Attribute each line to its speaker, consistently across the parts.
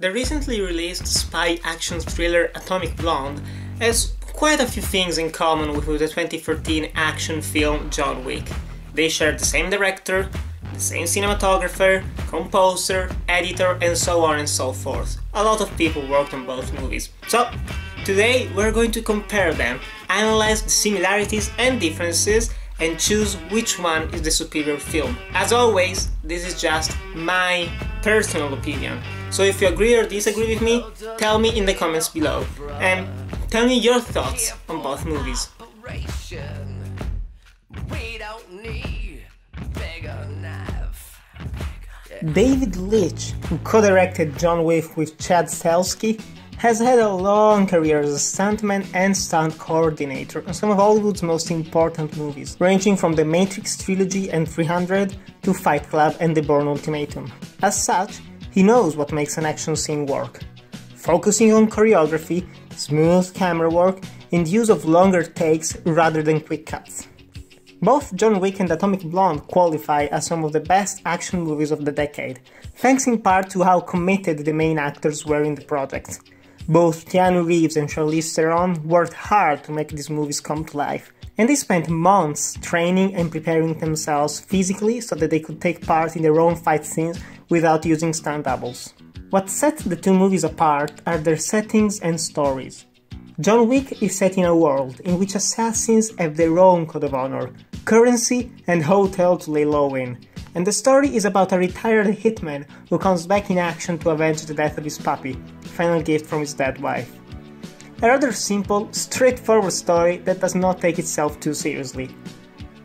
Speaker 1: The recently released spy action thriller Atomic Blonde has quite a few things in common with the 2013 action film John Wick. They share the same director, the same cinematographer, composer, editor, and so on and so forth. A lot of people worked on both movies. So, today we're going to compare them, analyze the similarities and differences, and choose which one is the superior film. As always, this is just my personal opinion. So if you agree or disagree with me, tell me in the comments below. And tell me your thoughts on both movies. David Leitch, who co-directed John Wick with Chad Stahelski, has had a long career as a stuntman and stunt coordinator on some of Hollywood's most important movies, ranging from the Matrix trilogy and 300 to Fight Club and The Bourne Ultimatum. As such, he knows what makes an action scene work, focusing on choreography, smooth camera work, and use of longer takes rather than quick cuts. Both John Wick and Atomic Blonde qualify as some of the best action movies of the decade, thanks in part to how committed the main actors were in the project. Both Keanu Reeves and Charlize Theron worked hard to make these movies come to life, and they spent months training and preparing themselves physically so that they could take part in their own fight scenes without using stunt doubles. What sets the two movies apart are their settings and stories. John Wick is set in a world in which assassins have their own code of honor, currency and hotel to lay low in, and the story is about a retired hitman who comes back in action to avenge the death of his puppy, final gift from his dead wife. A rather simple, straightforward story that does not take itself too seriously,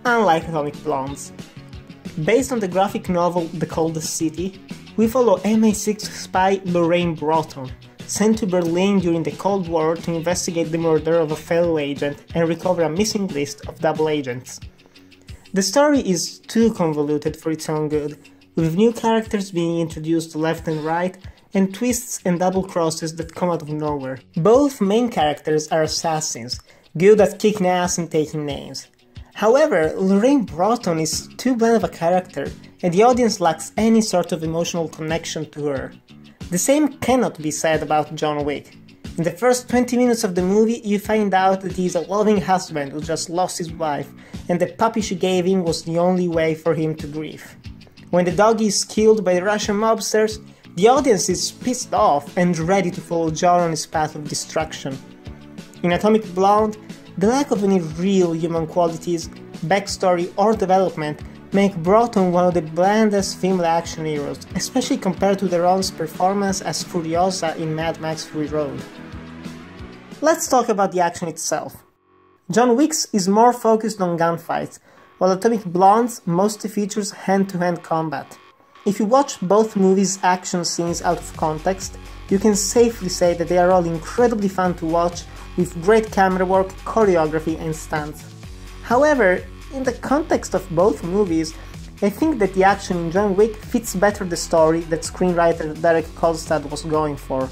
Speaker 1: unlike Atomic Blonde's. Based on the graphic novel The Coldest City, we follow MI6 spy Lorraine Broughton, sent to Berlin during the Cold War to investigate the murder of a fellow agent and recover a missing list of double agents. The story is too convoluted for its own good, with new characters being introduced left and right, and twists and double crosses that come out of nowhere. Both main characters are assassins, good at kicking ass and taking names. However, Lorraine Broughton is too bland of a character, and the audience lacks any sort of emotional connection to her. The same cannot be said about John Wick. In the first 20 minutes of the movie, you find out that he is a loving husband who just lost his wife, and the puppy she gave him was the only way for him to grieve. When the doggy is killed by the Russian mobsters, the audience is pissed off and ready to follow John on his path of destruction. In Atomic Blonde, the lack of any real human qualities, backstory or development make Broughton one of the blandest female action heroes, especially compared to Theron's performance as Furiosa in Mad Max Fury Road. Let's talk about the action itself. John Wick's is more focused on gunfights, while Atomic Blonde's mostly features hand-to-hand combat. If you watch both movies' action scenes out of context, you can safely say that they are all incredibly fun to watch, with great camera work, choreography and stunts. However, in the context of both movies, I think that the action in John Wick fits better the story that screenwriter Derek Kolstad was going for.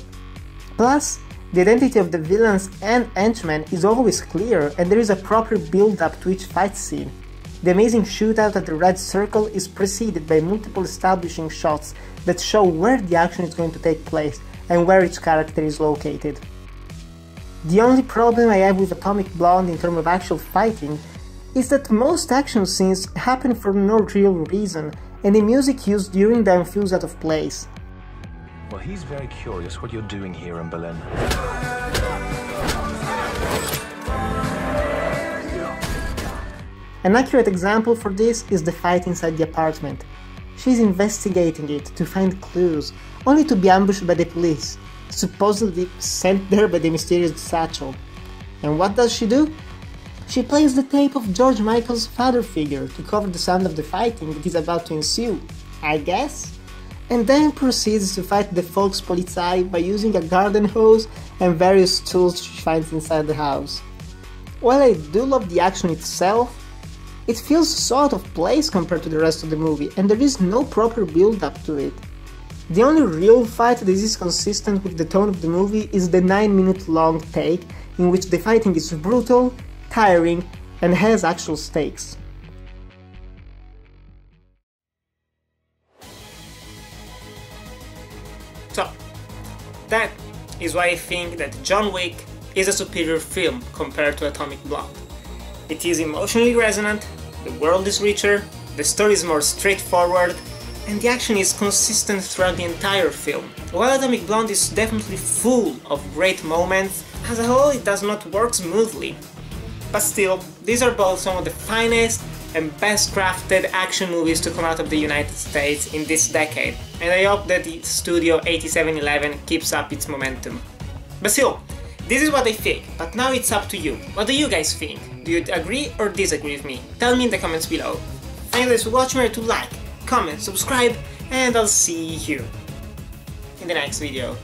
Speaker 1: Plus, the identity of the villains and henchmen is always clear, and there is a proper build-up to each fight scene. The amazing shootout at the Red Circle is preceded by multiple establishing shots that show where the action is going to take place and where each character is located. The only problem I have with Atomic Blonde in terms of actual fighting is that most action scenes happen for no real reason, and the music used during them feels out of place.
Speaker 2: Well, he's very curious what you're doing here in Berlin.
Speaker 1: An accurate example for this is the fight inside the apartment. She's investigating it to find clues, only to be ambushed by the police, supposedly sent there by the mysterious satchel. And what does she do? She plays the tape of George Michael's father figure to cover the sound of the fighting that is about to ensue, I guess? And then proceeds to fight the Volkspolizei by using a garden hose and various tools she finds inside the house. While I do love the action itself, it feels so out of place compared to the rest of the movie, and there is no proper build-up to it. The only real fight that is consistent with the tone of the movie is the 9-minute long take, in which the fighting is brutal, tiring, and has actual stakes. So, That is why I think that John Wick is a superior film compared to Atomic Blonde. It is emotionally resonant, the world is richer, the story is more straightforward, and the action is consistent throughout the entire film. While Atomic Blonde is definitely full of great moments, as a whole it does not work smoothly. But still, these are both some of the finest and best crafted action movies to come out of the United States in this decade, and I hope that the Studio 8711 keeps up its momentum. But still, this is what I think, but now it's up to you. What do you guys think? Do you agree or disagree with me? Tell me in the comments below. Thank you guys for watching, remember to like, comment, subscribe, and I'll see you in the next video.